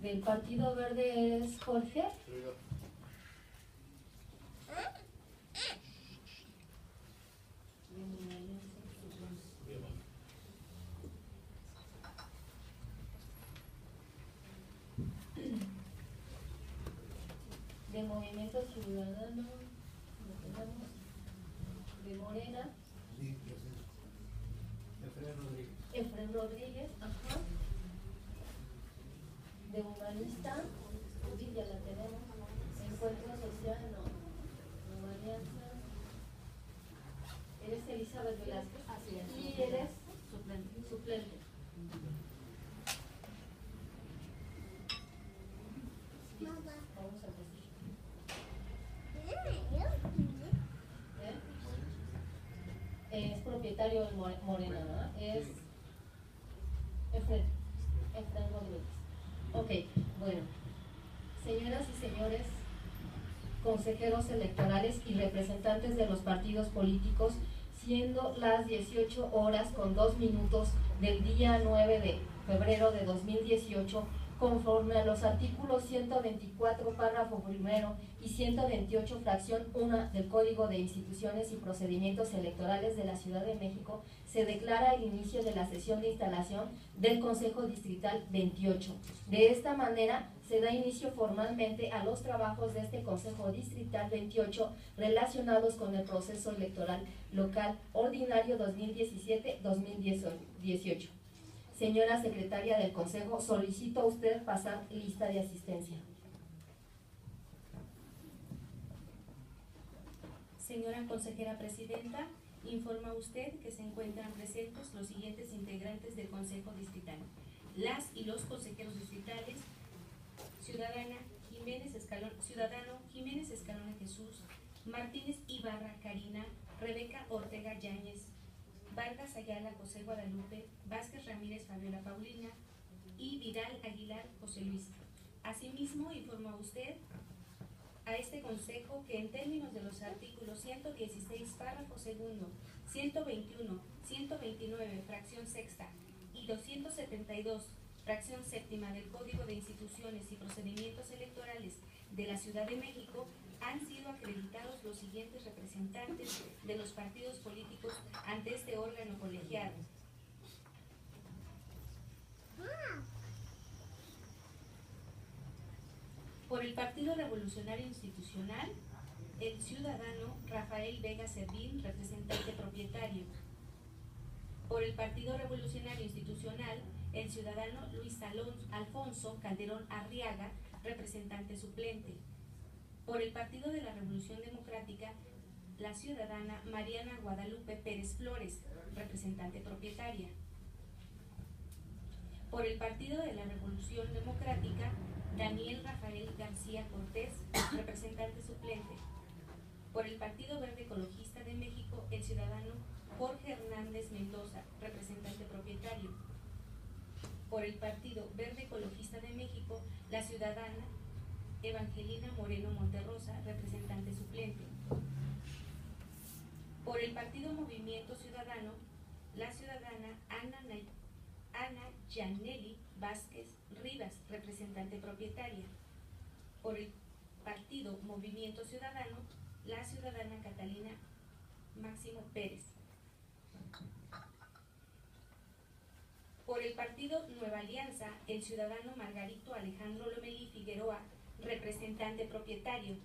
Del Partido Verde es Jorge. De Movimiento Ciudadano, de Morena, Efraín Rodríguez, ajá. De Humanista, sí, ya la tenemos. Encuentro Social, no. Alianza. Eres Elizabeth Velázquez. Así es. Y eres suplente. Vamos a empezar. Es propietario de Morena, ¿no? Es Efraín Rodríguez. Ok, bueno. Señoras y señores consejeros electorales y representantes de los partidos políticos, siendo las 18 horas con 2 minutos del día 9 de febrero de 2018, conforme a los artículos 124, párrafo primero y 128, fracción 1 del Código de Instituciones y Procedimientos Electorales de la Ciudad de México, se declara el inicio de la sesión de instalación del Consejo Distrital 28. De esta manera, se da inicio formalmente a los trabajos de este Consejo Distrital 28 relacionados con el proceso electoral local ordinario 2017-2018. Señora Secretaria del Consejo, solicito a usted pasar lista de asistencia. Señora Consejera Presidenta, informa usted que se encuentran presentes los siguientes integrantes del Consejo Distrital. Las y los consejeros distritales: Ciudadano Jiménez Escalona Jesús, Martínez Ibarra Karina, Rebeca Ortega Yáñez, Vargas Ayala José Guadalupe, Vázquez Ramírez Fabiola Paulina y Vidal Aguilar José Luis. Asimismo, informa usted a este Consejo que en términos de los artículos 116, párrafo segundo, 121, 129, fracción sexta y 272, fracción séptima del Código de Instituciones y Procedimientos Electorales de la Ciudad de México, han sido acreditados los siguientes representantes de los partidos políticos ante este órgano colegiado. Por el Partido Revolucionario Institucional, el ciudadano Rafael Vega Servín, representante propietario. Por el Partido Revolucionario Institucional, el ciudadano Luis Alfonso Calderón Arriaga, representante suplente. Por el Partido de la Revolución Democrática, la ciudadana Mariana Guadalupe Pérez Flores, representante propietaria. Por el Partido de la Revolución Democrática, Daniel Rafael García Cortés, representante suplente. Por el Partido Verde Ecologista de México, el ciudadano Jorge Hernández Mendoza, representante propietario. Por el Partido Verde Ecologista de México, la ciudadana Evangelina Moreno Monterrosa, representante suplente. Por el Partido Movimiento Ciudadano, la ciudadana Ana Yaneli Vázquez Rivas, representante propietaria. Por el Partido Movimiento Ciudadano, la ciudadana Catalina Máximo Pérez. Por el Partido Nueva Alianza, el ciudadano Margarito Alejandro Lomelí Figueroa, representante propietario.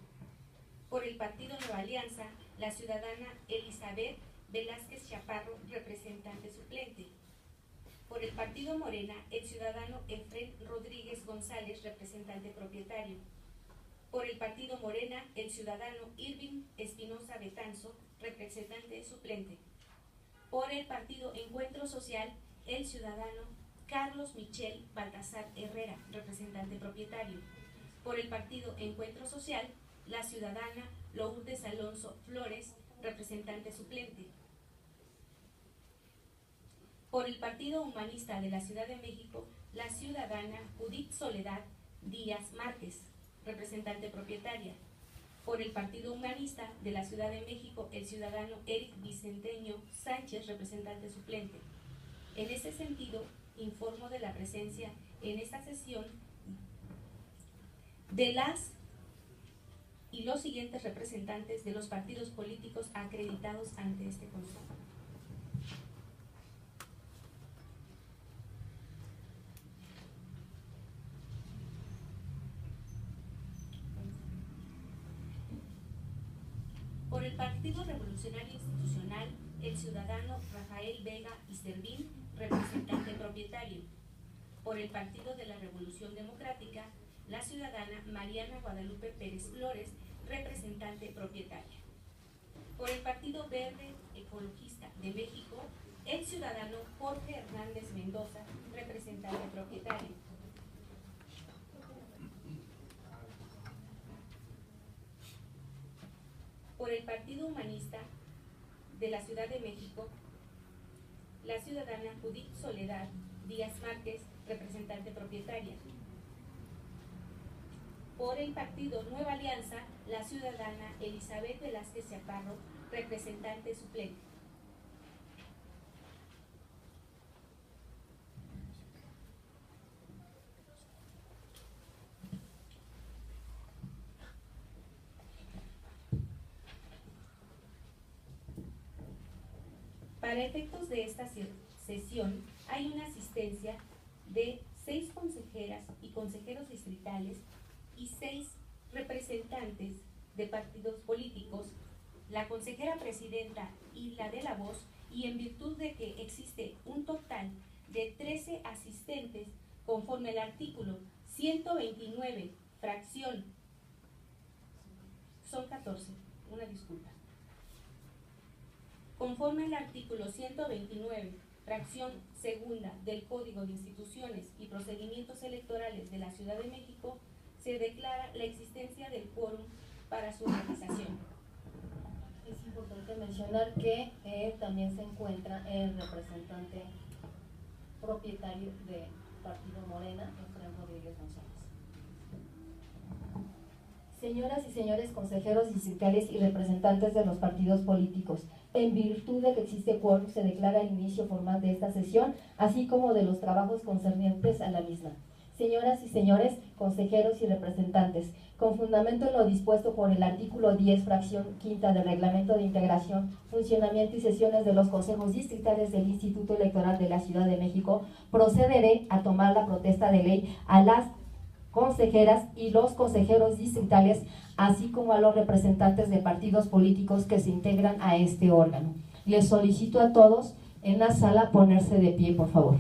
Por el Partido Nueva Alianza, la ciudadana Elizabeth Velázquez Chaparro, representante suplente. Por el Partido Morena, el ciudadano Efraín Rodríguez González, representante propietario. Por el Partido Morena, el ciudadano Irving Espinosa Betanzo, representante suplente. Por el Partido Encuentro Social, el ciudadano Carlos Michel Baltasar Herrera, representante propietario. Por el Partido Encuentro Social, la ciudadana Lourdes Alonso Flores, representante suplente. Por el Partido Humanista de la Ciudad de México, la ciudadana Judith Soledad Díaz Márquez, representante propietaria. Por el Partido Humanista de la Ciudad de México, el ciudadano Eric Vicenteño Sánchez, representante suplente. En ese sentido, informo de la presencia en esta sesión de las y los siguientes representantes de los partidos políticos acreditados ante este Consejo. Por el Partido Revolucionario Institucional, el ciudadano Rafael Vega Iservín, representante propietario. Por el Partido de la Revolución Democrática, la ciudadana Mariana Guadalupe Pérez Flores, representante propietaria. Por el Partido Verde Ecologista de México, el ciudadano Jorge Hernández Mendoza, representante propietario. Por el Partido Humanista de la Ciudad de México, la ciudadana Judith Soledad Díaz Márquez, representante propietaria. Por el Partido Nueva Alianza, la ciudadana Elizabeth Velázquez Chaparro, representante suplente. Para efectos de esta sesión, hay una asistencia de 6 consejeras y consejeros distritales y 6 representantes de partidos políticos, la consejera presidenta y la de la voz, y en virtud de que existe un total de 13 asistentes conforme al artículo 129, fracción, son 14, una disculpa. Conforme al artículo 129, fracción segunda del Código de Instituciones y Procedimientos Electorales de la Ciudad de México, se declara la existencia del quórum para su realización. Es importante mencionar que también se encuentra el representante propietario del Partido Morena, Efraín Rodríguez González. Señoras y señores consejeros distritales y representantes de los partidos políticos, en virtud de que existe quórum, se declara el inicio formal de esta sesión, así como de los trabajos concernientes a la misma. Señoras y señores consejeros y representantes, con fundamento en lo dispuesto por el artículo 10, fracción quinta del Reglamento de Integración, Funcionamiento y Sesiones de los Consejos Distritales del Instituto Electoral de la Ciudad de México, procederé a tomar la protesta de ley a las consejeras y los consejeros distritales, así como a los representantes de partidos políticos que se integran a este órgano. Les solicito a todos en la sala ponerse de pie, por favor.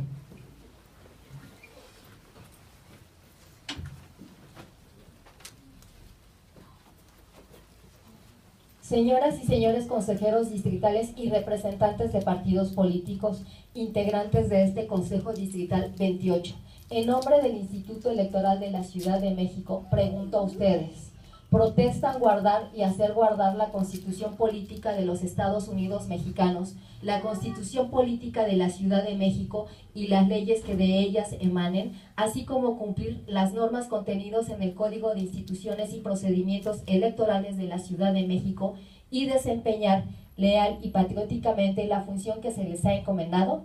Señoras y señores consejeros distritales y representantes de partidos políticos, integrantes de este Consejo Distrital 28, en nombre del Instituto Electoral de la Ciudad de México, pregunto a ustedes, ¿protestan guardar y hacer guardar la Constitución Política de los Estados Unidos Mexicanos, la Constitución Política de la Ciudad de México y las leyes que de ellas emanen, así como cumplir las normas contenidas en el Código de Instituciones y Procedimientos Electorales de la Ciudad de México y desempeñar leal y patrióticamente la función que se les ha encomendado?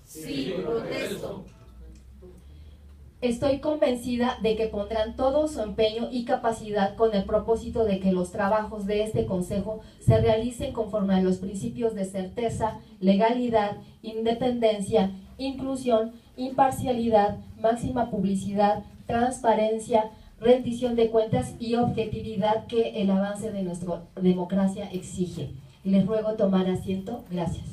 Sí, protesto. Estoy convencida de que pondrán todo su empeño y capacidad con el propósito de que los trabajos de este Consejo se realicen conforme a los principios de certeza, legalidad, independencia, inclusión, imparcialidad, máxima publicidad, transparencia, rendición de cuentas y objetividad que el avance de nuestra democracia exige. Les ruego tomar asiento. Gracias.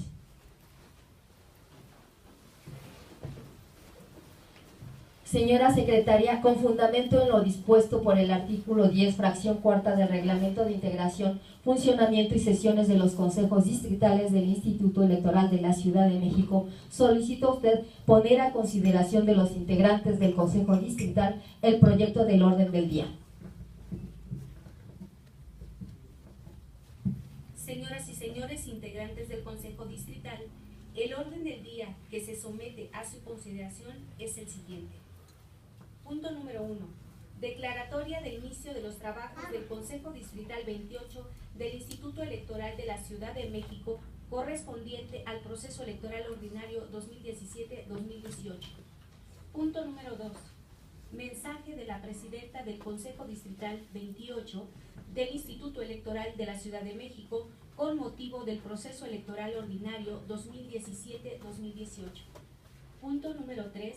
Señora Secretaria, con fundamento en lo dispuesto por el artículo 10, fracción cuarta del Reglamento de Integración, Funcionamiento y Sesiones de los Consejos Distritales del Instituto Electoral de la Ciudad de México, solicito a usted poner a consideración de los integrantes del Consejo Distrital el proyecto del orden del día. Señoras y señores integrantes del Consejo Distrital, el orden del día que se somete a su consideración es el siguiente. Punto número 1. Declaratoria de inicio de los trabajos del Consejo Distrital 28 del Instituto Electoral de la Ciudad de México correspondiente al proceso electoral ordinario 2017-2018. Punto número 2. Mensaje de la Presidenta del Consejo Distrital 28 del Instituto Electoral de la Ciudad de México con motivo del proceso electoral ordinario 2017-2018. Punto número 3.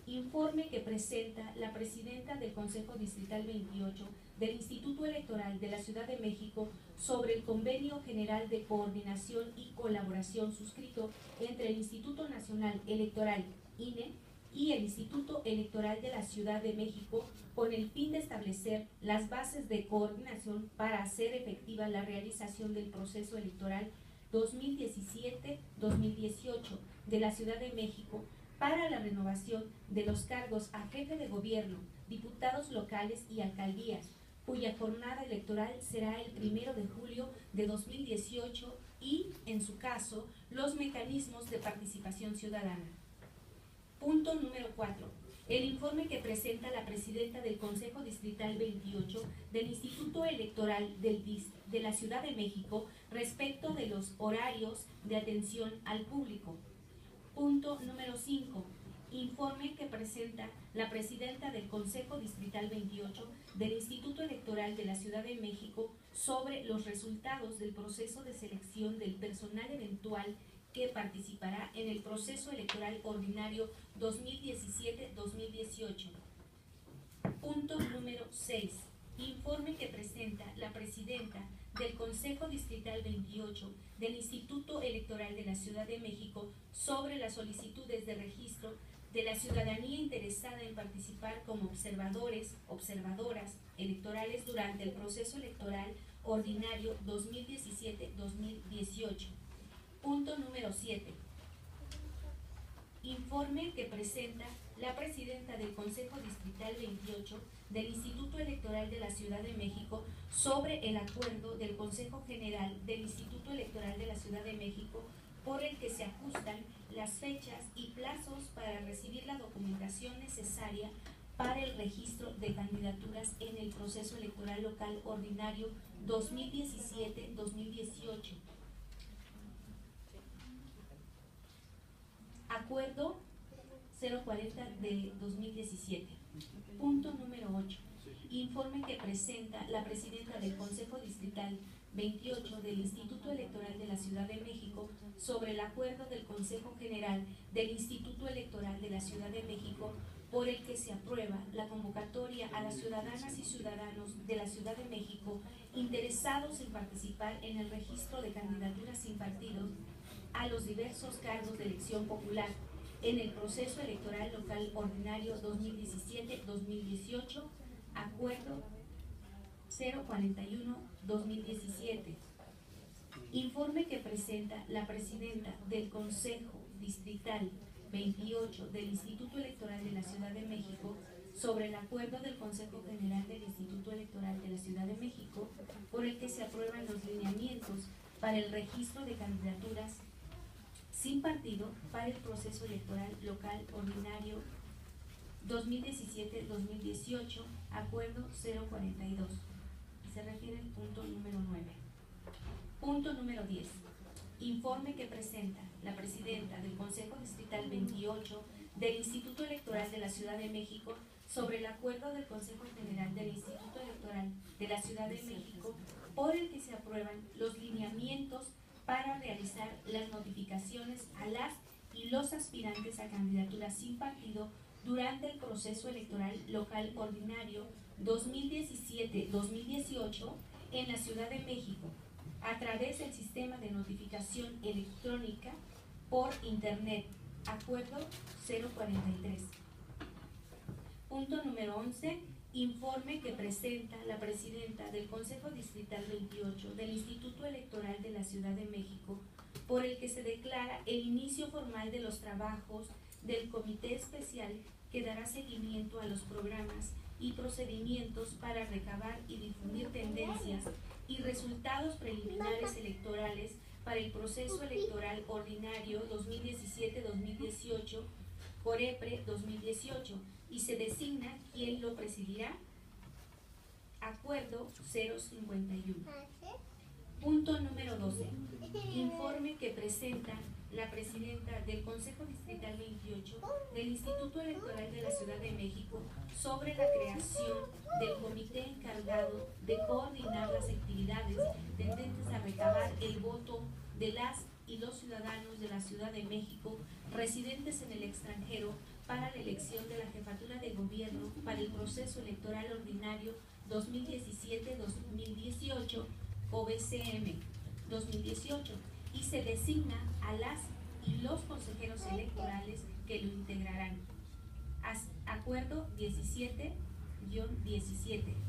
Informe que presenta la Presidenta del Consejo Distrital 28 del Instituto Electoral de la Ciudad de México sobre el Convenio General de Coordinación y Colaboración suscrito entre el Instituto Nacional Electoral, INE, y el Instituto Electoral de la Ciudad de México con el fin de establecer las bases de coordinación para hacer efectiva la realización del proceso electoral 2017-2018 de la Ciudad de México para la renovación de los cargos a jefe de gobierno, diputados locales y alcaldías, cuya jornada electoral será el 1 de julio de 2018 y, en su caso, los mecanismos de participación ciudadana. Punto número 4. El informe que presenta la Presidenta del Consejo Distrital 28 del Instituto Electoral de la Ciudad de México respecto de los horarios de atención al público. Punto número 5. Informe que presenta la Presidenta del Consejo Distrital 28 del Instituto Electoral de la Ciudad de México sobre los resultados del proceso de selección del personal eventual que participará en el proceso electoral ordinario 2017-2018. Punto número 6. Informe que presenta la Presidenta del Consejo Distrital 28 del Instituto Electoral de la Ciudad de México sobre las solicitudes de registro de la ciudadanía interesada en participar como observadores, observadoras electorales durante el proceso electoral ordinario 2017-2018. Punto número 7. Informe que presenta la Presidenta del Consejo Distrital 28 del Instituto Electoral de la Ciudad de México sobre el acuerdo del Consejo General del Instituto Electoral de la Ciudad de México por el que se ajustan las fechas y plazos para recibir la documentación necesaria para el registro de candidaturas en el proceso electoral local ordinario 2017-2018. Acuerdo 040 de 2017. Punto número 8. Informe que presenta la Presidenta del Consejo Distrital 28 del Instituto Electoral de la Ciudad de México sobre el acuerdo del Consejo General del Instituto Electoral de la Ciudad de México por el que se aprueba la convocatoria a las ciudadanas y ciudadanos de la Ciudad de México interesados en participar en el registro de candidaturas sin partidos a los diversos cargos de elección popular en el proceso electoral local ordinario 2017-2018, acuerdo 041-2017. Informe que presenta la Presidenta del Consejo Distrital 28 del Instituto Electoral de la Ciudad de México sobre el acuerdo del Consejo General del Instituto Electoral de la Ciudad de México por el que se aprueban los lineamientos para el registro de candidaturas sin partido para el proceso electoral local ordinario 2017-2018, acuerdo 042. Se refiere al punto número 9. Punto número 10. Informe que presenta la Presidenta del Consejo Distrital 28 del Instituto Electoral de la Ciudad de México sobre el acuerdo del Consejo General del Instituto Electoral de la Ciudad de México por el que se aprueban los lineamientos para realizar las notificaciones a las y los aspirantes a candidaturas sin partido durante el proceso electoral local ordinario 2017-2018 en la Ciudad de México a través del sistema de notificación electrónica por Internet, acuerdo 043. Punto número 11. Informe que presenta la Presidenta del Consejo Distrital 28 del Instituto Electoral de la Ciudad de México por el que se declara el inicio formal de los trabajos del Comité Especial que dará seguimiento a los programas y procedimientos para recabar y difundir tendencias y resultados preliminares electorales para el proceso electoral ordinario 2017-2018 por EPRE 2018 y se designa quién lo presidirá. Acuerdo 051. Punto número 12. Informe que presenta presenta la presidenta del Consejo Distrital 28 del Instituto Electoral de la Ciudad de México sobre la creación del comité encargado de coordinar las actividades tendentes a recabar el voto de las y los ciudadanos de la Ciudad de México residentes en el extranjero para la elección de la jefatura de gobierno para el proceso electoral ordinario 2017-2018 OBCM 2018 y se designa a las y los consejeros electorales que lo integrarán. Acuerdo 17-17,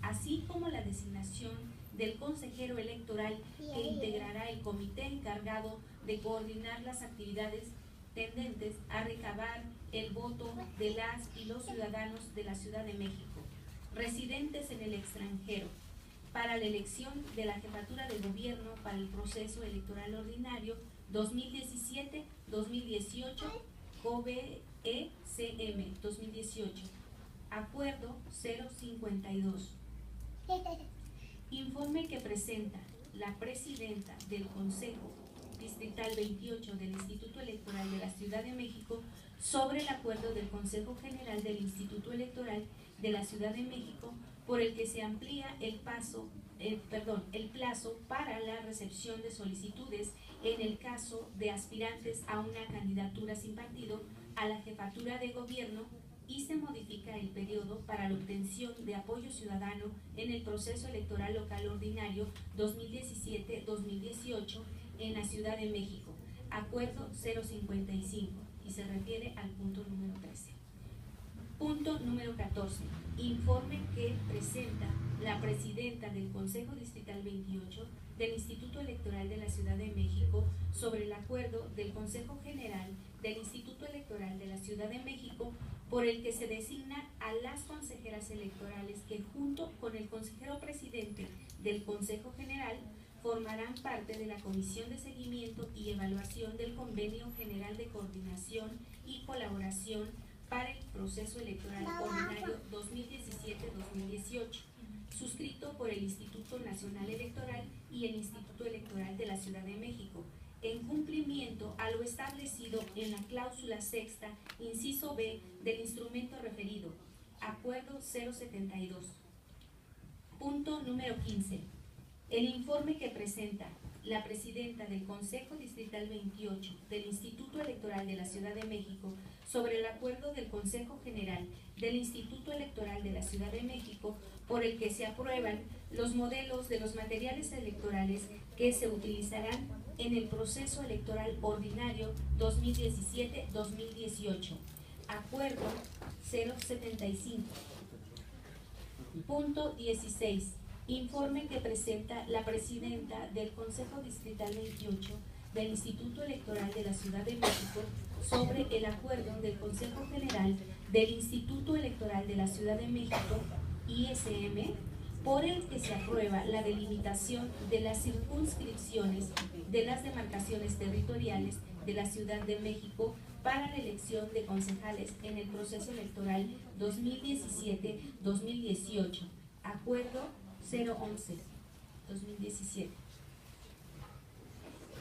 así como la designación del consejero electoral que integrará el comité encargado de coordinar las actividades tendentes a recabar el voto de las y los ciudadanos de la Ciudad de México, residentes en el extranjero, para la elección de la jefatura de gobierno para el proceso electoral ordinario 2017-2018 OBECM 2018. Acuerdo 052. Informe que presenta la presidenta del Consejo Distrital 28 del Instituto Electoral de la Ciudad de México sobre el acuerdo del Consejo General del Instituto Electoral de la Ciudad de México por el que se amplía el plazo para la recepción de solicitudes en el caso de aspirantes a una candidatura sin partido a la jefatura de gobierno y se modifica el periodo para la obtención de apoyo ciudadano en el proceso electoral local ordinario 2017-2018 en la Ciudad de México. Acuerdo 055 y se refiere al punto número 13. Punto número 14. Informe que presenta la presidenta del Consejo Distrital 28 del Instituto Electoral de la Ciudad de México sobre el acuerdo del Consejo General del Instituto Electoral de la Ciudad de México por el que se designa a las consejeras electorales que junto con el consejero presidente del Consejo General formarán parte de la Comisión de Seguimiento y Evaluación del Convenio General de Coordinación y Colaboración para el Proceso Electoral Ordinario 2017-2018, suscrito por el Instituto Nacional Electoral y el Instituto Electoral de la Ciudad de México, en cumplimiento a lo establecido en la cláusula sexta, inciso B del instrumento referido, Acuerdo 072. Punto número 15. El informe que presenta la presidenta del Consejo Distrital 28 del Instituto Electoral de la Ciudad de México sobre el acuerdo del Consejo General del Instituto Electoral de la Ciudad de México por el que se aprueban los modelos de los materiales electorales que se utilizarán en el proceso electoral ordinario 2017-2018. Acuerdo 075. Punto 16. Informe que presenta la presidenta del Consejo Distrital 28 del Instituto Electoral de la Ciudad de México sobre el acuerdo del Consejo General del Instituto Electoral de la Ciudad de México, ISM, por el que se aprueba la delimitación de las circunscripciones de las demarcaciones territoriales de la Ciudad de México para la elección de concejales en el proceso electoral 2017-2018. Acuerdo 011, 2017.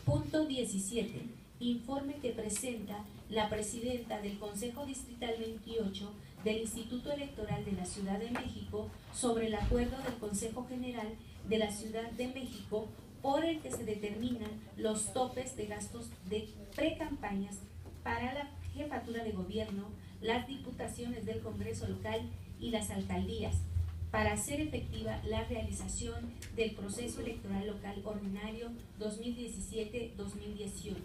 Punto 17. Informe que presenta la presidenta del Consejo Distrital 28 del Instituto Electoral de la Ciudad de México sobre el acuerdo del Consejo General de la Ciudad de México por el que se determinan los topes de gastos de precampañas para la jefatura de gobierno, las diputaciones del Congreso local y las alcaldías, para hacer efectiva la realización del proceso electoral local ordinario 2017-2018.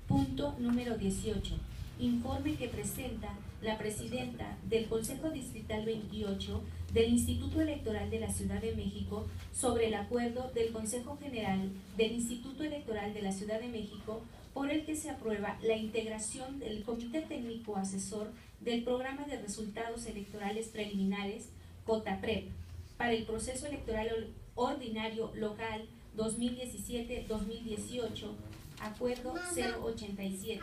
Punto número 18. Informe que presenta la presidenta del Consejo Distrital 28 del Instituto Electoral de la Ciudad de México sobre el acuerdo del Consejo General del Instituto Electoral de la Ciudad de México por el que se aprueba la integración del Comité Técnico Asesor del Programa de Resultados Electorales Preliminares COTAPREP para el proceso electoral ordinario local 2017-2018, acuerdo 087.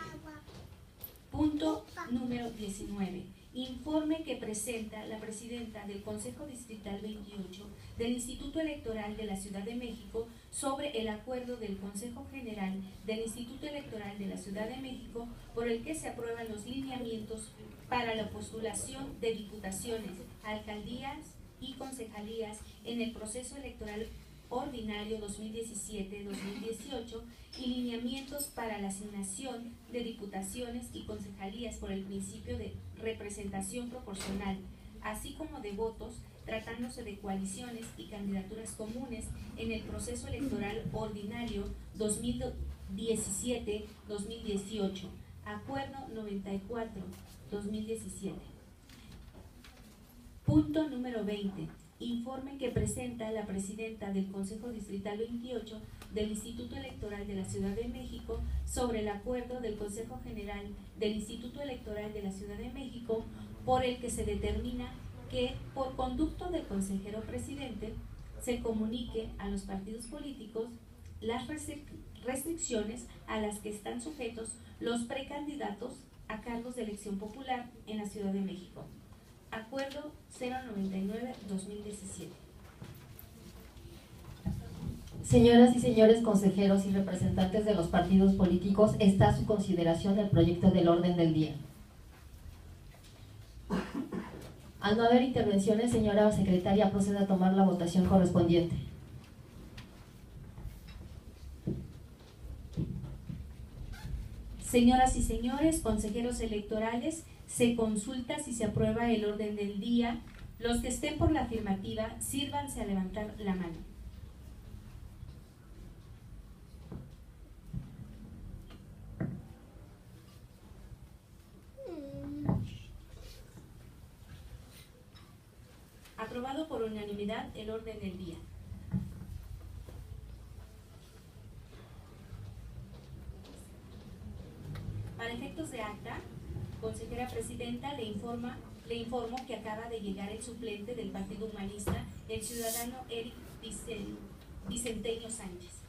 Punto número 19. Informe que presenta la presidenta del Consejo Distrital 28 del Instituto Electoral de la Ciudad de México sobre el acuerdo del Consejo General del Instituto Electoral de la Ciudad de México por el que se aprueban los lineamientos para la postulación de diputaciones, alcaldías y concejalías en el proceso electoral ordinario 2017-2018 y lineamientos para la asignación de diputaciones y concejalías por el principio de representación proporcional, así como de votos tratándose de coaliciones y candidaturas comunes en el proceso electoral ordinario 2017-2018, Acuerdo 94-2017. Punto número 20. Informe que presenta la presidenta del Consejo Distrital 28 del Instituto Electoral de la Ciudad de México sobre el acuerdo del Consejo General del Instituto Electoral de la Ciudad de México por el que se determina que, por conducto del consejero presidente, se comunique a los partidos políticos las restricciones a las que están sujetos los precandidatos a cargos de elección popular en la Ciudad de México. Acuerdo 099-2017. Señoras y señores consejeros y representantes de los partidos políticos, está a su consideración el proyecto del orden del día. Al no haber intervenciones, señora secretaria, procede a tomar la votación correspondiente. Señoras y señores consejeros electorales, se consulta si se aprueba el orden del día. Los que estén por la afirmativa, sírvanse a levantar la mano. Aprobado por unanimidad el orden del día. Para efectos de acta, consejera presidenta, le informo que acaba de llegar el suplente del Partido Humanista, el ciudadano Eric Vicenteño Sánchez.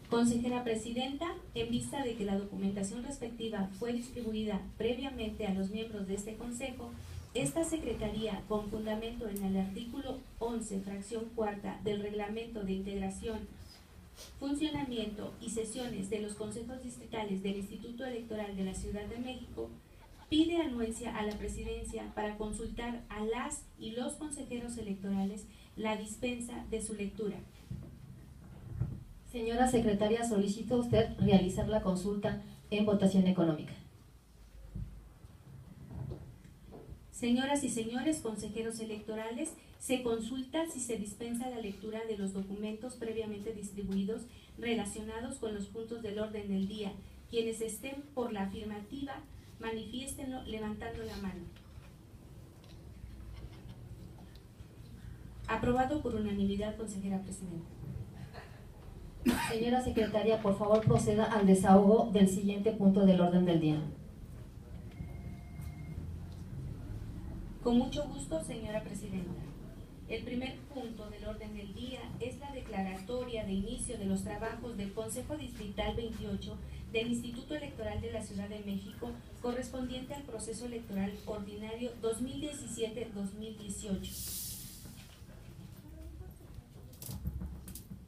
Consejera presidenta, en vista de que la documentación respectiva fue distribuida previamente a los miembros de este consejo, esta secretaría, con fundamento en el artículo 11, fracción cuarta del Reglamento de Integración, Funcionamiento y Sesiones de los Consejos Distritales del Instituto Electoral de la Ciudad de México, pide anuencia a la presidencia para consultar a las y los consejeros electorales la dispensa de su lectura. Señora secretaria, solicita usted realizar la consulta en votación económica. Señoras y señores consejeros electorales, se consulta si se dispensa la lectura de los documentos previamente distribuidos relacionados con los puntos del orden del día. Quienes estén por la afirmativa, manifiéstenlo levantando la mano. Aprobado por unanimidad, consejera presidenta. Señora secretaria, por favor proceda al desahogo del siguiente punto del orden del día. Con mucho gusto, señora presidenta. El primer punto del orden del día es la declaratoria de inicio de los trabajos del Consejo Distrital 28 del Instituto Electoral de la Ciudad de México, correspondiente al proceso electoral ordinario 2017-2018.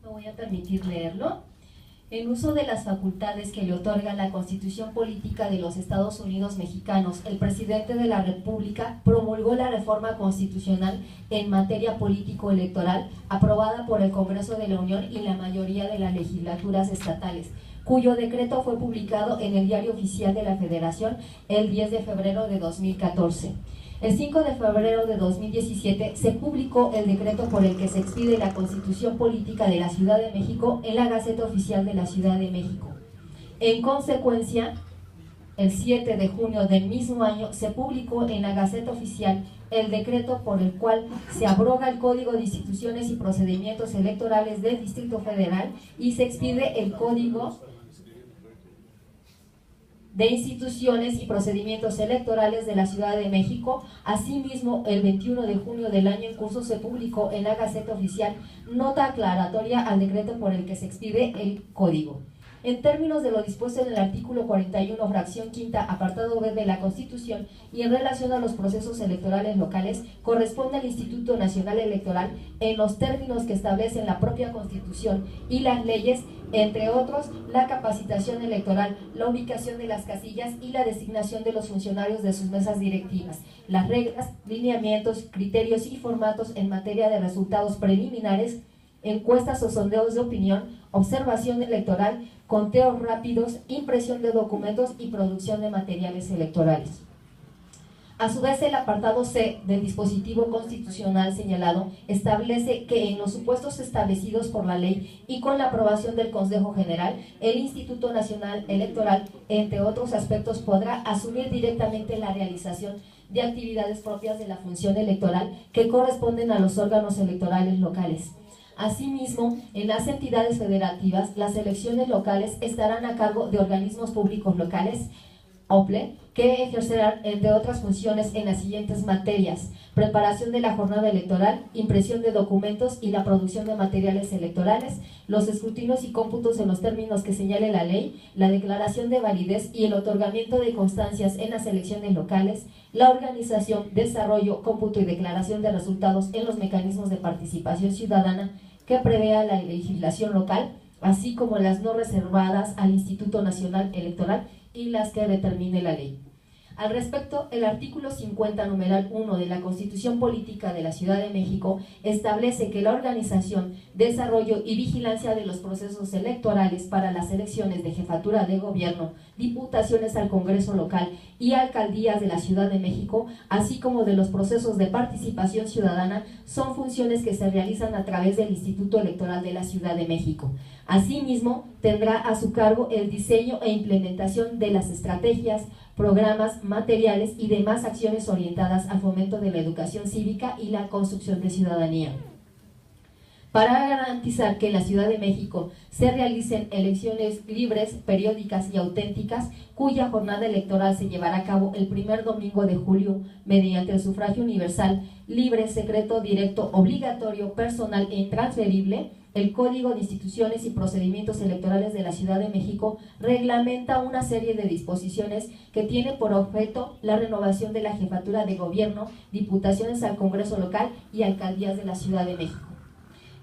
Me voy a permitir leerlo. En uso de las facultades que le otorga la Constitución Política de los Estados Unidos Mexicanos, el presidente de la República promulgó la reforma constitucional en materia político-electoral aprobada por el Congreso de la Unión y la mayoría de las legislaturas estatales, cuyo decreto fue publicado en el Diario Oficial de la Federación el 10 de febrero de 2014. El 5 de febrero de 2017 se publicó el decreto por el que se expide la Constitución Política de la Ciudad de México en la Gaceta Oficial de la Ciudad de México. En consecuencia, el 7 de junio del mismo año se publicó en la Gaceta Oficial el decreto por el cual se abroga el Código de Instituciones y Procedimientos Electorales del Distrito Federal y se expide el Código de instituciones y procedimientos electorales de la Ciudad de México. Asimismo, el 21 de junio del año en curso se publicó en la Gaceta Oficial nota aclaratoria al decreto por el que se expide el código. En términos de lo dispuesto en el artículo 41, fracción quinta, apartado B de la Constitución, y en relación a los procesos electorales locales, corresponde al Instituto Nacional Electoral, en los términos que establecen la propia Constitución y las leyes, entre otros, la capacitación electoral, la ubicación de las casillas y la designación de los funcionarios de sus mesas directivas, las reglas, lineamientos, criterios y formatos en materia de resultados preliminares, encuestas o sondeos de opinión, observación electoral, conteos rápidos, impresión de documentos y producción de materiales electorales. A su vez, el apartado C del dispositivo constitucional señalado establece que en los supuestos establecidos por la ley y con la aprobación del Consejo General, el Instituto Nacional Electoral, entre otros aspectos, podrá asumir directamente la realización de actividades propias de la función electoral que corresponden a los órganos electorales locales. Asimismo, en las entidades federativas, las elecciones locales estarán a cargo de organismos públicos locales, OPLE, que ejercerán, entre otras funciones, en las siguientes materias: preparación de la jornada electoral, impresión de documentos y la producción de materiales electorales, los escrutinios y cómputos en los términos que señale la ley, la declaración de validez y el otorgamiento de constancias en las elecciones locales, la organización, desarrollo, cómputo y declaración de resultados en los mecanismos de participación ciudadana que prevea la legislación local, así como las no reservadas al Instituto Nacional Electoral y las que determine la ley. Al respecto, el artículo 50, numeral 1 de la Constitución Política de la Ciudad de México establece que la organización, desarrollo y vigilancia de los procesos electorales para las elecciones de jefatura de gobierno, diputaciones al Congreso local y alcaldías de la Ciudad de México, así como de los procesos de participación ciudadana, son funciones que se realizan a través del Instituto Electoral de la Ciudad de México. Asimismo, tendrá a su cargo el diseño e implementación de las estrategias, programas, materiales y demás acciones orientadas al fomento de la educación cívica y la construcción de ciudadanía. Para garantizar que en la Ciudad de México se realicen elecciones libres, periódicas y auténticas, cuya jornada electoral se llevará a cabo el primer domingo de julio mediante el sufragio universal, libre, secreto, directo, obligatorio, personal e intransferible, el Código de Instituciones y Procedimientos Electorales de la Ciudad de México reglamenta una serie de disposiciones que tiene por objeto la renovación de la jefatura de gobierno, diputaciones al Congreso local y alcaldías de la Ciudad de México.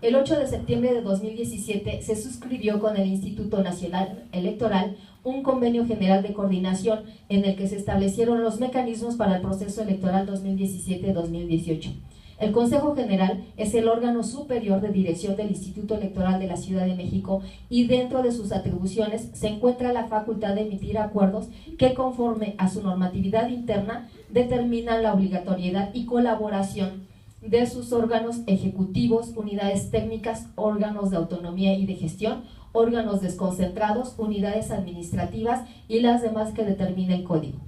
El 8 de septiembre de 2017 se suscribió con el Instituto Nacional Electoral un convenio general de coordinación en el que se establecieron los mecanismos para el proceso electoral 2017-2018. El Consejo General es el órgano superior de dirección del Instituto Electoral de la Ciudad de México y dentro de sus atribuciones se encuentra la facultad de emitir acuerdos que, conforme a su normatividad interna, determinan la obligatoriedad y colaboración de sus órganos ejecutivos, unidades técnicas, órganos de autonomía y de gestión, órganos desconcentrados, unidades administrativas y las demás que determina el Código.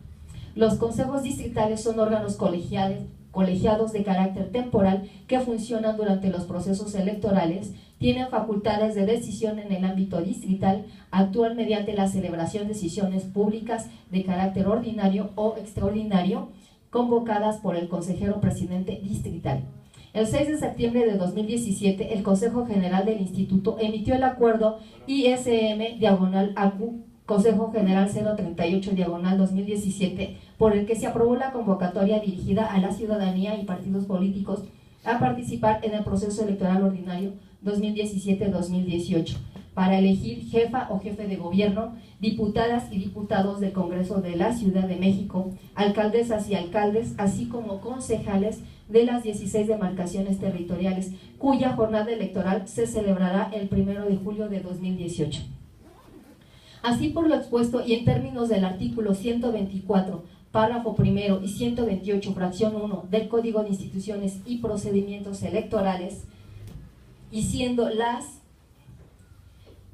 Los consejos distritales son órganos colegiados de carácter temporal que funcionan durante los procesos electorales, tienen facultades de decisión en el ámbito distrital, actúan mediante la celebración de sesiones públicas de carácter ordinario o extraordinario, convocadas por el consejero presidente distrital. El 6 de septiembre de 2017, el Consejo General del Instituto emitió el acuerdo ISM/ACU Consejo General 038/2017, por el que se aprobó la convocatoria dirigida a la ciudadanía y partidos políticos a participar en el proceso electoral ordinario 2017-2018 para elegir jefa o jefe de gobierno, diputadas y diputados del Congreso de la Ciudad de México, alcaldesas y alcaldes, así como concejales de las 16 demarcaciones territoriales, cuya jornada electoral se celebrará el 1 de julio de 2018. Así, por lo expuesto y en términos del artículo 124, párrafo primero y 128, fracción 1 del Código de Instituciones y Procedimientos Electorales, y siendo las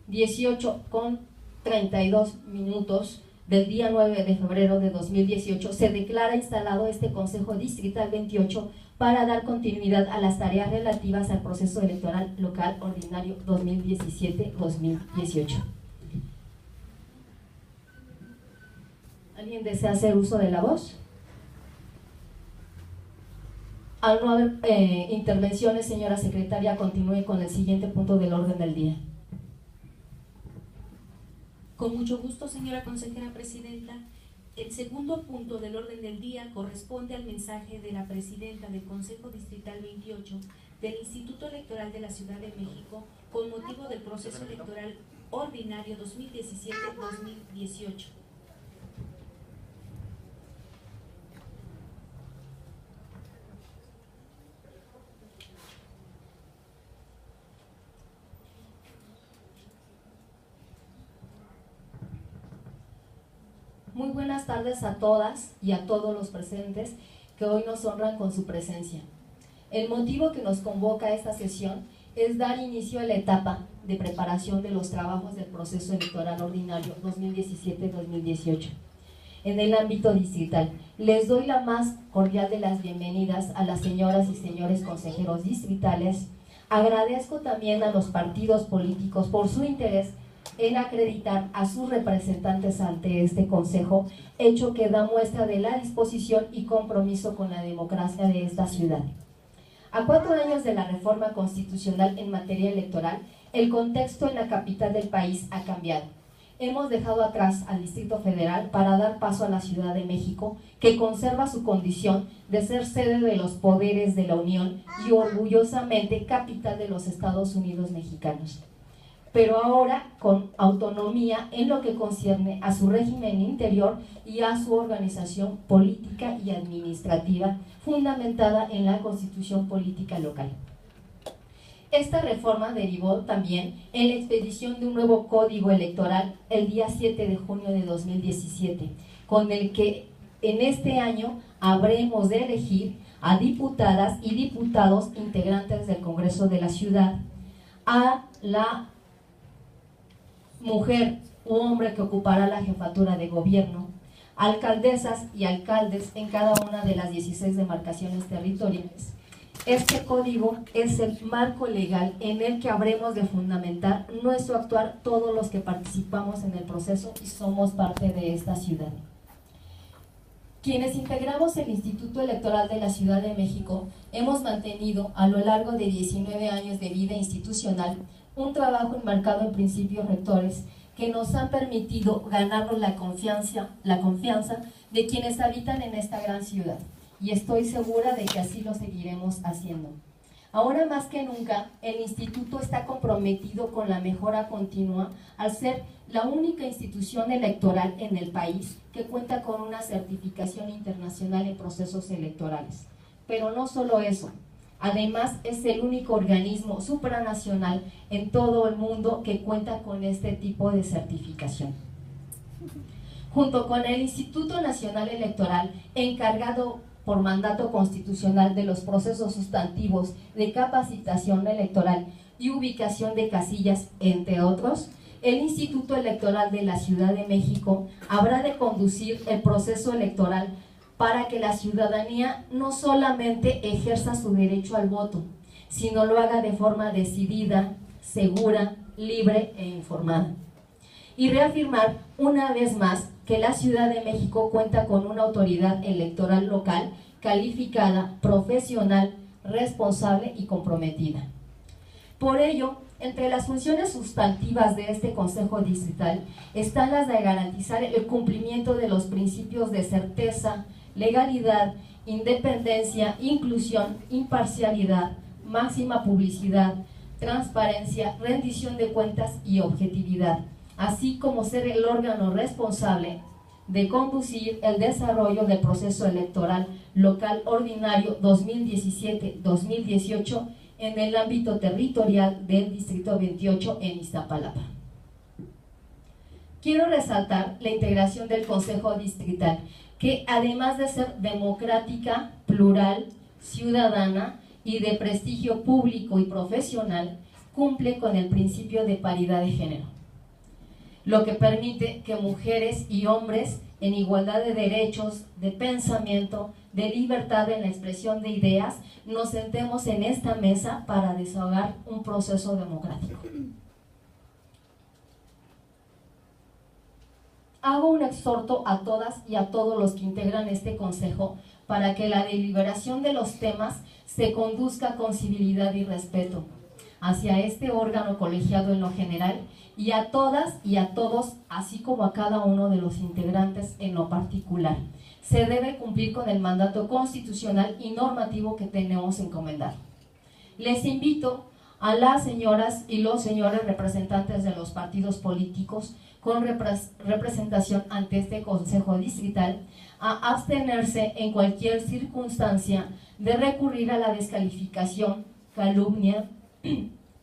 18:32 del día 9 de febrero de 2018, se declara instalado este Consejo Distrital 28 para dar continuidad a las tareas relativas al proceso electoral local ordinario 2017-2018. ¿Alguien desea hacer uso de la voz? Al no haber intervenciones, señora secretaria, continúe con el siguiente punto del orden del día. Con mucho gusto, señora consejera presidenta. El segundo punto del orden del día corresponde al mensaje de la presidenta del Consejo Distrital 28 del Instituto Electoral de la Ciudad de México con motivo del proceso electoral ordinario 2017-2018. Muy buenas tardes a todas y a todos los presentes que hoy nos honran con su presencia. El motivo que nos convoca a esta sesión es dar inicio a la etapa de preparación de los trabajos del proceso electoral ordinario 2017-2018 en el ámbito distrital. Les doy la más cordial de las bienvenidas a las señoras y señores consejeros distritales. Agradezco también a los partidos políticos por su interés en acreditar a sus representantes ante este Consejo, hecho que da muestra de la disposición y compromiso con la democracia de esta ciudad. A 4 años de la reforma constitucional en materia electoral, el contexto en la capital del país ha cambiado. Hemos dejado atrás al Distrito Federal para dar paso a la Ciudad de México, que conserva su condición de ser sede de los poderes de la Unión y orgullosamente capital de los Estados Unidos mexicanos, pero ahora con autonomía en lo que concierne a su régimen interior y a su organización política y administrativa, fundamentada en la Constitución Política Local. Esta reforma derivó también en la expedición de un nuevo código electoral el día 7 de junio de 2017, con el que en este año habremos de elegir a diputadas y diputados integrantes del Congreso de la Ciudad, a la mujer u hombre que ocupará la jefatura de gobierno, alcaldesas y alcaldes en cada una de las 16 demarcaciones territoriales. Este código es el marco legal en el que habremos de fundamentar nuestro actuar todos los que participamos en el proceso y somos parte de esta ciudad. Quienes integramos el Instituto Electoral de la Ciudad de México hemos mantenido a lo largo de 19 años de vida institucional un trabajo enmarcado en principios rectores que nos han permitido ganarnos la confianza de quienes habitan en esta gran ciudad, y estoy segura de que así lo seguiremos haciendo. Ahora más que nunca, el Instituto está comprometido con la mejora continua al ser la única institución electoral en el país que cuenta con una certificación internacional en procesos electorales. Pero no solo eso, además es el único organismo supranacional en todo el mundo que cuenta con este tipo de certificación. Junto con el Instituto Nacional Electoral, encargado por mandato constitucional de los procesos sustantivos de capacitación electoral y ubicación de casillas, entre otros, el Instituto Electoral de la Ciudad de México habrá de conducir el proceso electoral para que la ciudadanía no solamente ejerza su derecho al voto, sino lo haga de forma decidida, segura, libre e informada. Y reafirmar una vez más que la Ciudad de México cuenta con una autoridad electoral local calificada, profesional, responsable y comprometida. Por ello, entre las funciones sustantivas de este Consejo Distrital están las de garantizar el cumplimiento de los principios de certeza, legalidad, independencia, inclusión, imparcialidad, máxima publicidad, transparencia, rendición de cuentas y objetividad, así como ser el órgano responsable de conducir el desarrollo del proceso electoral local ordinario 2017-2018 en el ámbito territorial del Distrito 28 en Iztapalapa. Quiero resaltar la integración del Consejo Distrital, que además de ser democrática, plural, ciudadana y de prestigio público y profesional, cumple con el principio de paridad de género, lo que permite que mujeres y hombres en igualdad de derechos, de pensamiento, de libertad en la expresión de ideas, nos sentemos en esta mesa para desahogar un proceso democrático. hago un exhorto a todas y a todos los que integran este consejo para que la deliberación de los temas se conduzca con civilidad y respeto hacia este órgano colegiado en lo general, y a todas y a todos, así como a cada uno de los integrantes en lo particular. Se debe cumplir con el mandato constitucional y normativo que tenemos encomendado. Les invito a las señoras y los señores representantes de los partidos políticos con representación ante este Consejo Distrital a abstenerse en cualquier circunstancia de recurrir a la descalificación, calumnia,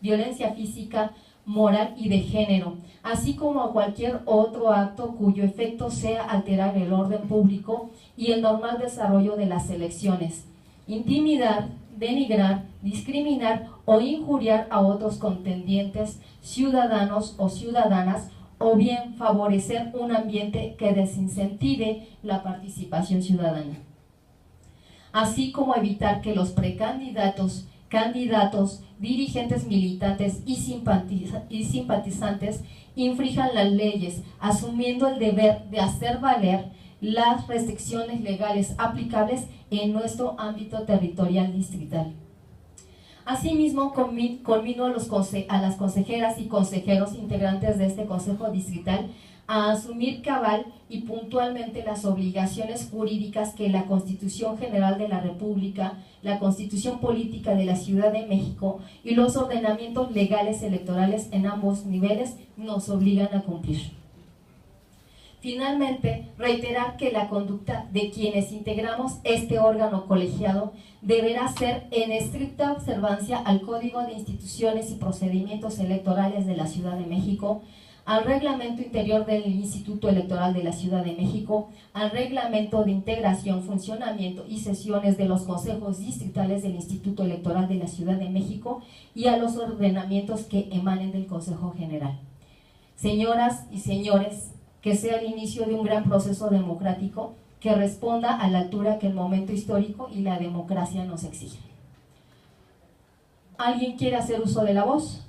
violencia física, moral y de género, así como a cualquier otro acto cuyo efecto sea alterar el orden público y el normal desarrollo de las elecciones, intimidar, denigrar, discriminar o injuriar a otros contendientes, ciudadanos o ciudadanas, o bien favorecer un ambiente que desincentive la participación ciudadana, así como evitar que los precandidatos, candidatos, dirigentes militantes y simpatizantes infrinjan las leyes, asumiendo el deber de hacer valer las restricciones legales aplicables en nuestro ámbito territorial distrital. Asimismo, conmino a las consejeras y consejeros integrantes de este Consejo Distrital a asumir cabal y puntualmente las obligaciones jurídicas que la Constitución General de la República, la Constitución Política de la Ciudad de México y los ordenamientos legales electorales en ambos niveles nos obligan a cumplir. Finalmente, reiterar que la conducta de quienes integramos este órgano colegiado deberá ser en estricta observancia al Código de Instituciones y Procedimientos Electorales de la Ciudad de México, al Reglamento Interior del Instituto Electoral de la Ciudad de México, al Reglamento de Integración, Funcionamiento y Sesiones de los Consejos Distritales del Instituto Electoral de la Ciudad de México y a los ordenamientos que emanen del Consejo General. Señoras y señores, que sea el inicio de un gran proceso democrático que responda a la altura que el momento histórico y la democracia nos exigen. ¿Alguien quiere hacer uso de la voz?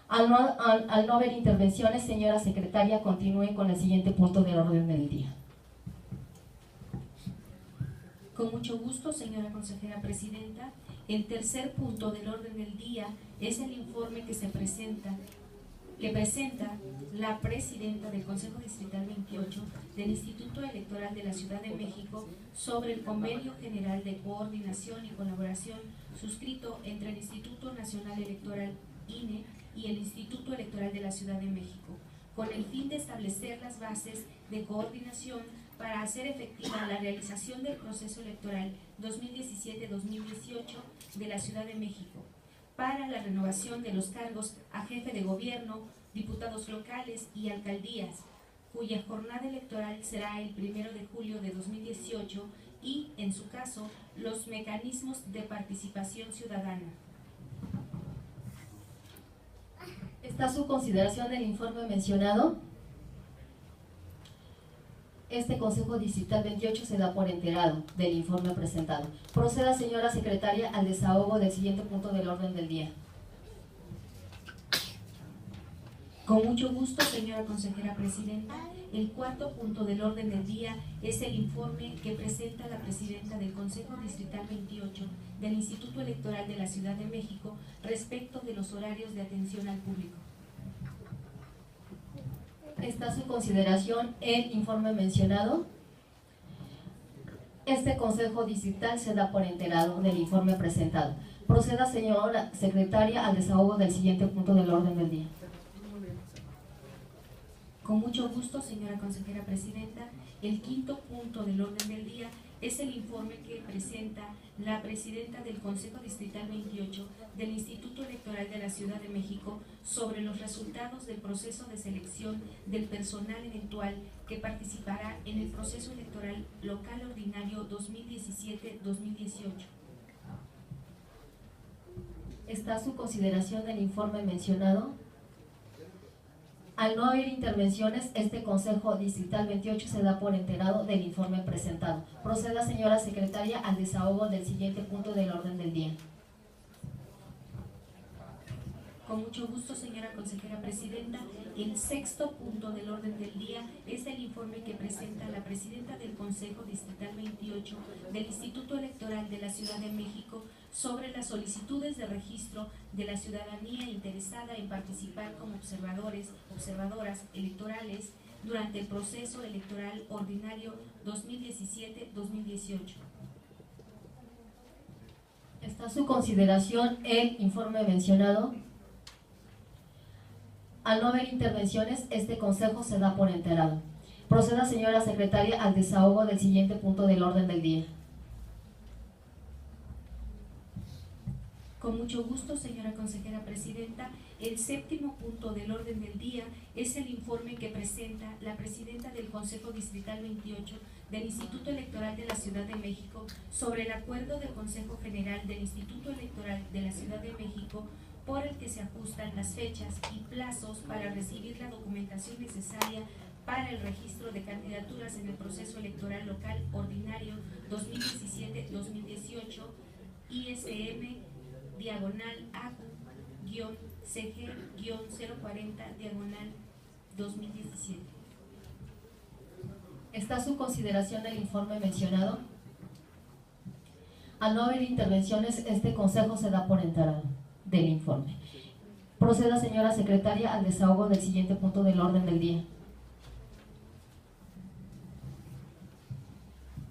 Al no haber intervenciones, señora secretaria, continúe con el siguiente punto del orden del día. Con mucho gusto, señora consejera presidenta. El tercer punto del orden del día es el informe que presenta la presidenta del Consejo Distrital 28 del Instituto Electoral de la Ciudad de México sobre el Convenio General de Coordinación y Colaboración suscrito entre el Instituto Nacional Electoral INE y el Instituto Electoral de la Ciudad de México, con el fin de establecer las bases de coordinación para hacer efectiva la realización del proceso electoral 2017-2018 de la Ciudad de México, para la renovación de los cargos a jefe de gobierno, diputados locales y alcaldías, cuya jornada electoral será el 1 de julio de 2018 y, en su caso, los mecanismos de participación ciudadana. ¿Está a su consideración el informe mencionado? Este Consejo Distrital 28 se da por enterado del informe presentado. Proceda, señora secretaria, al desahogo del siguiente punto del orden del día. Con mucho gusto, señora consejera presidenta. El cuarto punto del orden del día es el informe que presenta la presidenta del Consejo Distrital 28 del Instituto Electoral de la Ciudad de México respecto de los horarios de atención al público. ¿Está a su consideración el informe mencionado? Este Consejo Distrital se da por enterado del informe presentado. Proceda, señora secretaria, al desahogo del siguiente punto del orden del día. Con mucho gusto, señora consejera presidenta. El quinto punto del orden del día es el informe que presenta la presidenta del Consejo Distrital 28 del Instituto Electoral de la Ciudad de México sobre los resultados del proceso de selección del personal eventual que participará en el proceso electoral local ordinario 2017-2018. ¿Está a su consideración el informe mencionado? Al no haber intervenciones, este Consejo Distrital 28 se da por enterado del informe presentado. Proceda, señora secretaria, al desahogo del siguiente punto del orden del día. Con mucho gusto, señora consejera presidenta. El sexto punto del orden del día es el informe que presenta la presidenta del Consejo Distrital 28 del Instituto Electoral de la Ciudad de México sobre las solicitudes de registro de la ciudadanía interesada en participar como observadoras electorales durante el proceso electoral ordinario 2017-2018. Está a su consideración el informe mencionado. Al no haber intervenciones, este consejo se da por enterado. Proceda, señora secretaria, al desahogo del siguiente punto del orden del día. Con mucho gusto, señora consejera presidenta. El séptimo punto del orden del día es el informe que presenta la presidenta del Consejo Distrital 28 del Instituto Electoral de la Ciudad de México sobre el acuerdo del Consejo General del Instituto Electoral de la Ciudad de México por el que se ajustan las fechas y plazos para recibir la documentación necesaria para el registro de candidaturas en el proceso electoral local ordinario 2017-2018, ISM diagonal ACU-CG-040 diagonal 2017. Está a su consideración el informe mencionado. Al no haber intervenciones, este consejo se da por enterado del informe. Proceda, señora secretaria, al desahogo del siguiente punto del orden del día.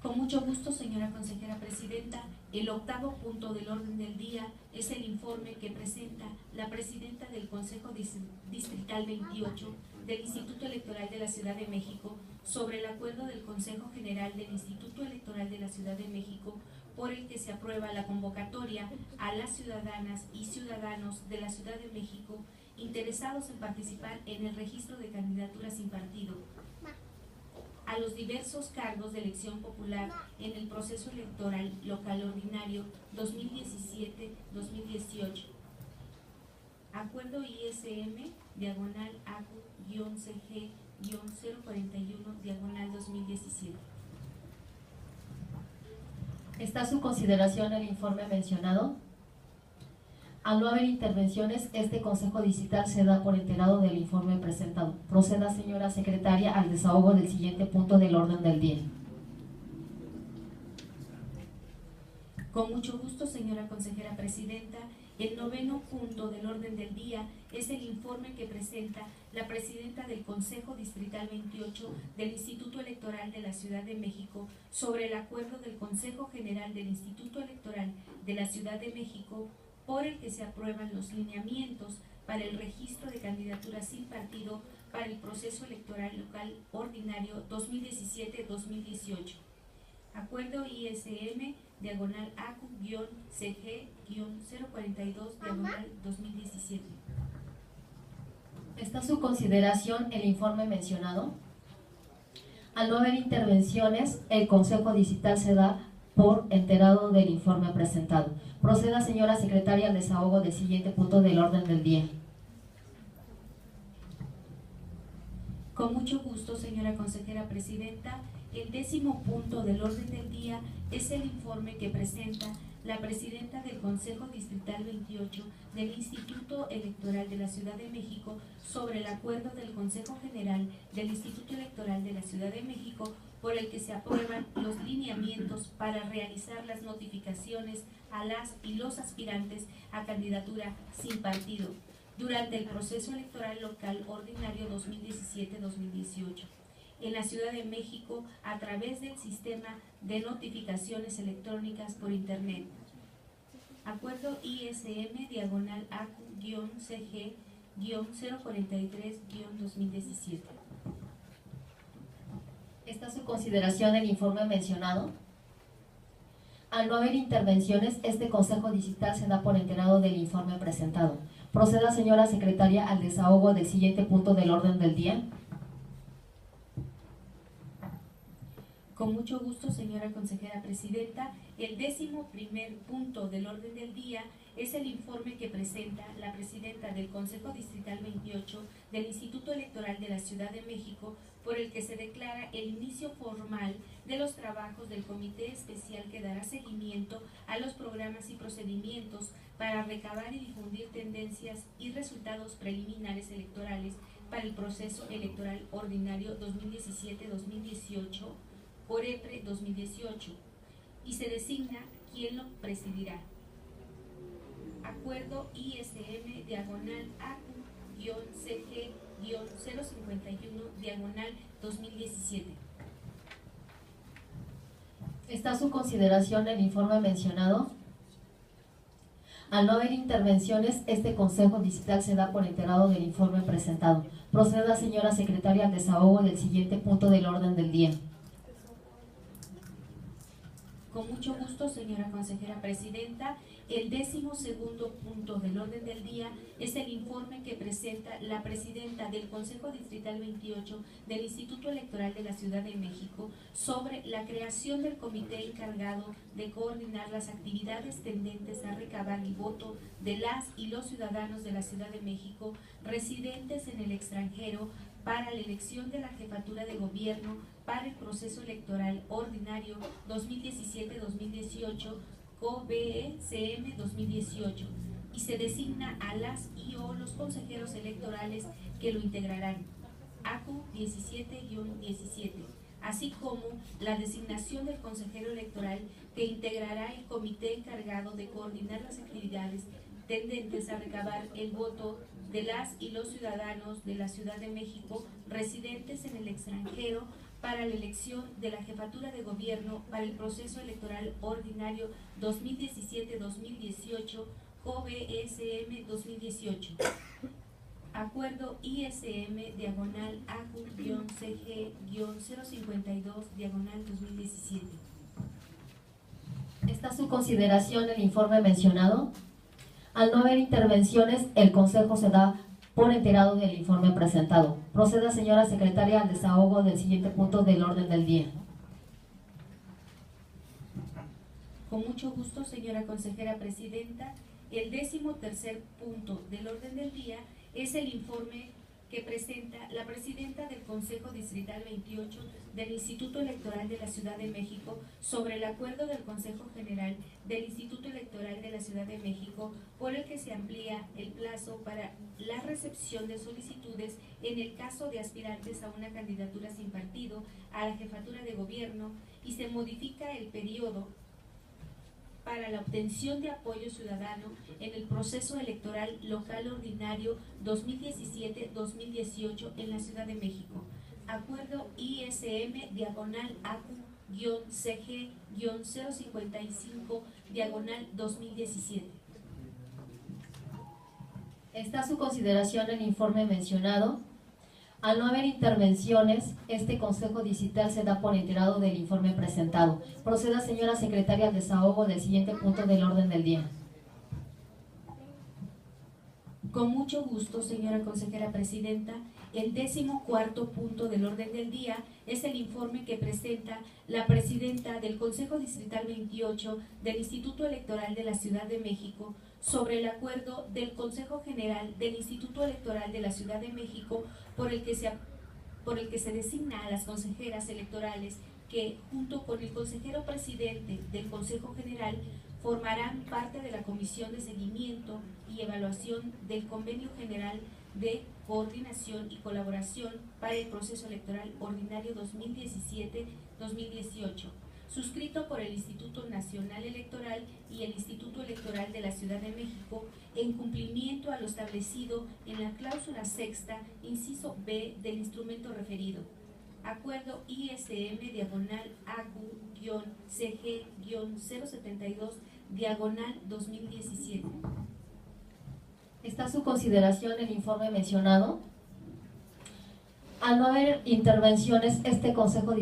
Con mucho gusto, señora consejera presidenta. El octavo punto del orden del día es el informe que presenta la presidenta del Consejo Distrital 28 del Instituto Electoral de la Ciudad de México sobre el acuerdo del Consejo General del Instituto Electoral de la Ciudad de México por el que se aprueba la convocatoria a las ciudadanas y ciudadanos de la Ciudad de México interesados en participar en el registro de candidaturas sin partido a los diversos cargos de elección popular en el proceso electoral local ordinario 2017-2018. Acuerdo ISM diagonal ACU-CG-041 diagonal 2017. Está a su consideración el informe mencionado. Al no haber intervenciones, este consejo distrital se da por enterado del informe presentado. Proceda, señora secretaria, al desahogo del siguiente punto del orden del día. Con mucho gusto, señora consejera presidenta. El noveno punto del orden del día es el informe que presenta la presidenta del Consejo Distrital 28 del Instituto Electoral de la Ciudad de México sobre el acuerdo del Consejo General del Instituto Electoral de la Ciudad de México por el que se aprueban los lineamientos para el registro de candidaturas sin partido para el proceso electoral local ordinario 2017-2018. Acuerdo ISM diagonal ACU-CG-042 diagonal 2017. Está a su consideración el informe mencionado. Al no haber intervenciones, el consejo distrital se da por enterado del informe presentado. Proceda, señora secretaria, al desahogo del siguiente punto del orden del día. Con mucho gusto, señora consejera presidenta. El décimo punto del orden del día es el informe que presenta la presidenta del Consejo Distrital 28 del Instituto Electoral de la Ciudad de México sobre el acuerdo del Consejo General del Instituto Electoral de la Ciudad de México por el que se aprueban los lineamientos para realizar las notificaciones a las y los aspirantes a candidatura sin partido durante el proceso electoral local ordinario 2017-2018 en la Ciudad de México a través del sistema de notificaciones electrónicas por Internet. Acuerdo ISM diagonal ACU-CG-043-2017. Está a su consideración el informe mencionado. Al no haber intervenciones, este consejo distrital se da por enterado del informe presentado. Proceda, señora secretaria, al desahogo del siguiente punto del orden del día. Con mucho gusto, señora consejera presidenta. El 11º punto del orden del día es el informe que presenta la presidenta del Consejo Distrital 28 del Instituto Electoral de la Ciudad de México, por el que se declara el inicio formal de los trabajos del Comité Especial que dará seguimiento a los programas y procedimientos para recabar y difundir tendencias y resultados preliminares electorales para el proceso electoral ordinario 2017-2018 por EPRE 2018, y se designa quién lo presidirá. Acuerdo ISM diagonal AQ-CG-051 diagonal 2017. Está a su consideración el informe mencionado. Al no haber intervenciones, este Consejo Distrital se da por enterado del informe presentado. Proceda, señora secretaria, al desahogo del siguiente punto del orden del día. Con mucho gusto, señora consejera presidenta. El 12º punto del orden del día es el informe que presenta la presidenta del Consejo Distrital 28 del Instituto Electoral de la Ciudad de México sobre la creación del comité encargado de coordinar las actividades tendentes a recabar el voto de las y los ciudadanos de la Ciudad de México residentes en el extranjero para la elección de la jefatura de gobierno para el proceso electoral ordinario 2017-2018 COBE-CM 2018, y se designa a las y o los consejeros electorales que lo integrarán, ACU 17-17, así como la designación del consejero electoral que integrará el comité encargado de coordinar las actividades tendentes a recabar el voto de las y los ciudadanos de la Ciudad de México residentes en el extranjero para la elección de la jefatura de gobierno para el proceso electoral ordinario 2017-2018 COBE-SM 2018. Acuerdo ISM diagonal AQ-CG-052 diagonal 2017. Está a su consideración el informe mencionado. Al no haber intervenciones, el Consejo se da por enterado del informe presentado. Proceda, señora secretaria, al desahogo del siguiente punto del orden del día. Con mucho gusto, señora consejera presidenta. El 13º punto del orden del día es el informe que presenta la presidenta del Consejo Distrital 28 del Instituto Electoral de la Ciudad de México sobre el acuerdo del Consejo General del Instituto Electoral de la Ciudad de México por el que se amplía el plazo para la recepción de solicitudes en el caso de aspirantes a una candidatura sin partido a la jefatura de gobierno, y se modifica el periodo para la obtención de apoyo ciudadano en el proceso electoral local ordinario 2017-2018 en la Ciudad de México. Acuerdo ISM diagonal AQ-CG-055 diagonal 2017. Está a su consideración el informe mencionado. Al no haber intervenciones, este Consejo Distrital se da por enterado del informe presentado. Proceda, señora secretaria, al desahogo del siguiente punto del orden del día. Con mucho gusto, señora consejera presidenta. El 14º punto del orden del día es el informe que presenta la presidenta del Consejo Distrital 28 del Instituto Electoral de la Ciudad de México sobre el acuerdo del Consejo General del Instituto Electoral de la Ciudad de México por el que se designa a las consejeras electorales que, junto con el consejero presidente del Consejo General, formarán parte de la Comisión de Seguimiento y Evaluación del Convenio General de Coordinación y Colaboración para el Proceso Electoral Ordinario 2017-2018, suscrito por el Instituto Nacional Electoral y el Instituto Electoral de la Ciudad de México, en cumplimiento a lo establecido en la cláusula sexta, inciso B del instrumento referido. Acuerdo ISM diagonal AQ-CG-072 diagonal 2017. Está a su consideración el informe mencionado. Al no haber intervenciones, este Consejo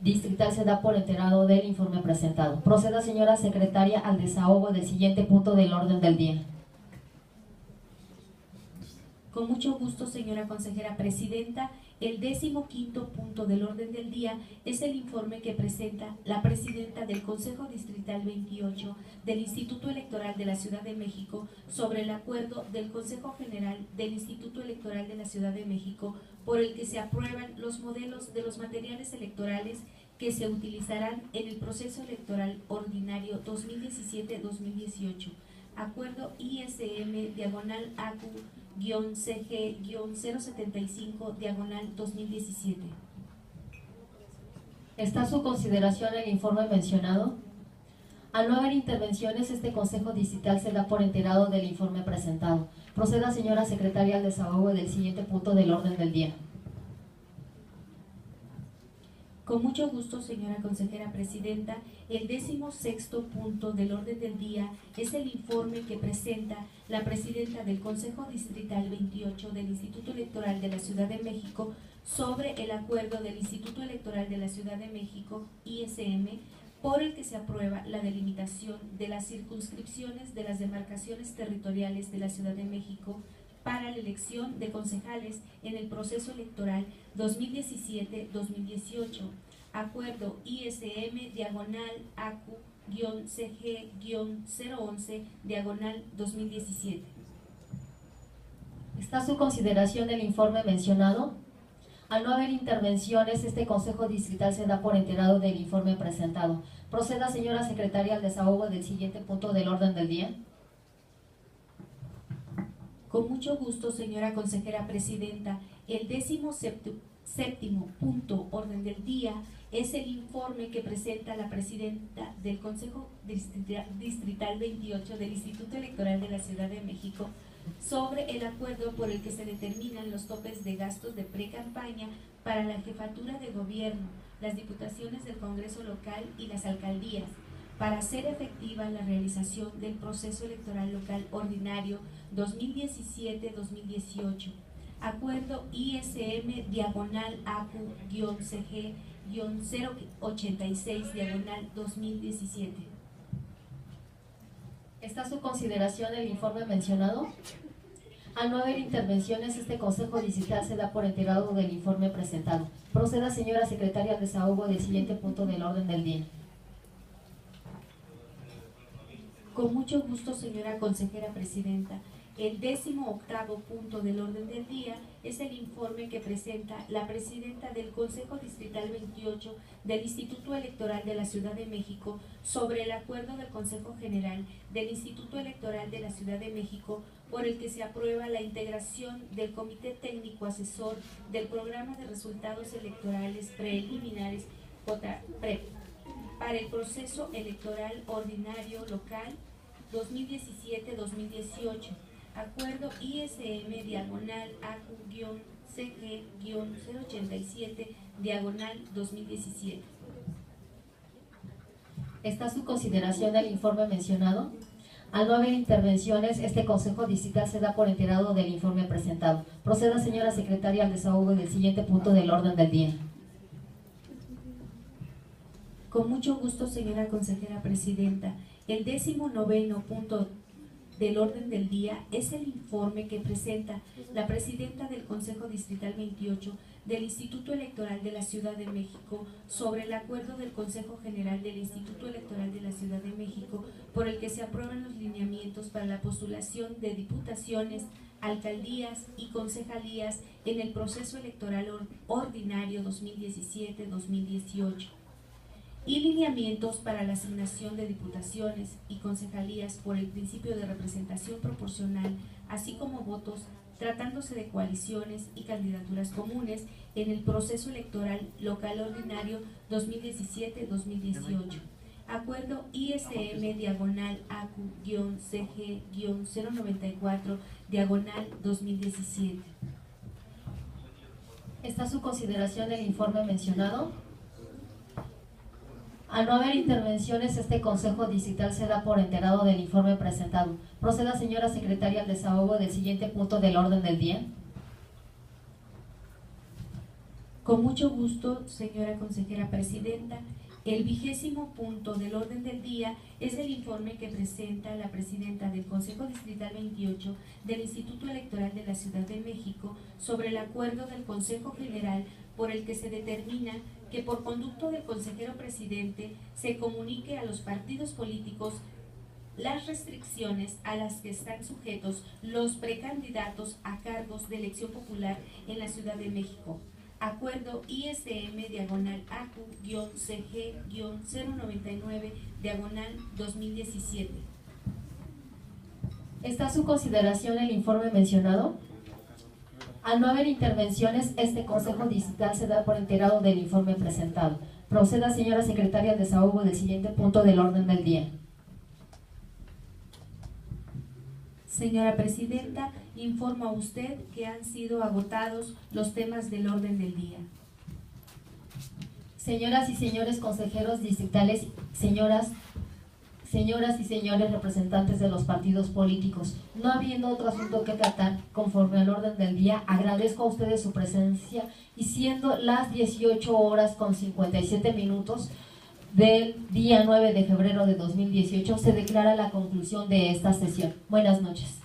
Distrital se da por enterado del informe presentado. Proceda, señora secretaria, al desahogo del siguiente punto del orden del día. Con mucho gusto, señora consejera presidenta. El 15º punto del orden del día es el informe que presenta la presidenta del Consejo Distrital 28 del Instituto Electoral de la Ciudad de México sobre el acuerdo del Consejo General del Instituto Electoral de la Ciudad de México por el que se aprueban los modelos de los materiales electorales que se utilizarán en el proceso electoral ordinario 2017-2018. Acuerdo ISM-ACU-CG-075-2017. Está a su consideración el informe mencionado. Al no haber intervenciones, este Consejo Distrital se da por enterado del informe presentado. Proceda, señora secretaria, al desahogo del siguiente punto del orden del día. Con mucho gusto, señora consejera presidenta. El 16º punto del orden del día es el informe que presenta la presidenta del Consejo Distrital 28 del Instituto Electoral de la Ciudad de México sobre el acuerdo del Instituto Electoral de la Ciudad de México, ISM, por el que se aprueba la delimitación de las circunscripciones de las demarcaciones territoriales de la Ciudad de México para la elección de concejales en el proceso electoral 2017-2018, acuerdo ISM-ACU-CG-011-2017. Está a su consideración el informe mencionado. Al no haber intervenciones, este Consejo Distrital se da por enterado del informe presentado. Proceda, señora secretaria, al desahogo del siguiente punto del orden del día. Con mucho gusto, señora consejera presidenta. El 17º punto orden del día es el informe que presenta la presidenta del Consejo Distrital 28 del Instituto Electoral de la Ciudad de México sobre el acuerdo por el que se determinan los topes de gastos de pre-campaña para la jefatura de gobierno, las diputaciones del Congreso local y las alcaldías, para hacer efectiva la realización del proceso electoral local ordinario 2017-2018. Acuerdo ISM-ACU-CG-086-2017. ¿Está a su consideración el informe mencionado? Al no haber intervenciones, este Consejo Distrital se da por enterado del informe presentado. Proceda, señora secretaria, al desahogo del siguiente punto del orden del día. Con mucho gusto, señora consejera presidenta. El 18º punto del orden del día es el informe que presenta la presidenta del Consejo Distrital 28 del Instituto Electoral de la Ciudad de México sobre el acuerdo del Consejo General del Instituto Electoral de la Ciudad de México por el que se aprueba la integración del Comité Técnico Asesor del Programa de Resultados Electorales Preliminares (PREP) para el proceso electoral ordinario local 2017-2018. Acuerdo ISM-ACU-CG-087-2017. ¿Está a su consideración el informe mencionado? Al no haber intervenciones, este Consejo Distrital se da por enterado del informe presentado. Proceda, señora secretaria, al desahogo del siguiente punto del orden del día. Con mucho gusto, señora consejera presidenta. El 19º punto del orden del día es el informe que presenta la presidenta del Consejo Distrital 28 del Instituto Electoral de la Ciudad de México sobre el acuerdo del Consejo General del Instituto Electoral de la Ciudad de México por el que se aprueban los lineamientos para la postulación de diputaciones, alcaldías y concejalías en el proceso electoral ordinario 2017-2018 y lineamientos para la asignación de diputaciones y concejalías por el principio de representación proporcional, así como votos tratándose de coaliciones y candidaturas comunes en el proceso electoral local ordinario 2017-2018. Acuerdo ISM-ACU-CG-094-2017. ¿Está a su consideración el informe mencionado? Al no haber intervenciones, este Consejo Distrital se da por enterado del informe presentado. Proceda, señora secretaria, al desahogo del siguiente punto del orden del día. Con mucho gusto, señora consejera presidenta. El 20º punto del orden del día es el informe que presenta la presidenta del Consejo Distrital 28 del Instituto Electoral de la Ciudad de México sobre el acuerdo del Consejo General por el que se determina que por conducto del consejero presidente se comunique a los partidos políticos las restricciones a las que están sujetos los precandidatos a cargos de elección popular en la Ciudad de México. Acuerdo ISM-ACU-CG-099-2017. ¿Está a su consideración el informe mencionado? Al no haber intervenciones, este Consejo Distrital se da por enterado del informe presentado. Proceda, señora secretaria, al desahogo del siguiente punto del orden del día. Señora Presidenta, informo a usted que han sido agotados los temas del orden del día. Señoras y señores consejeros distritales, señoras y señores representantes de los partidos políticos, no habiendo otro asunto que tratar conforme al orden del día, agradezco a ustedes su presencia y siendo las 18:57 del día 9 de febrero de 2018, se declara la conclusión de esta sesión. Buenas noches.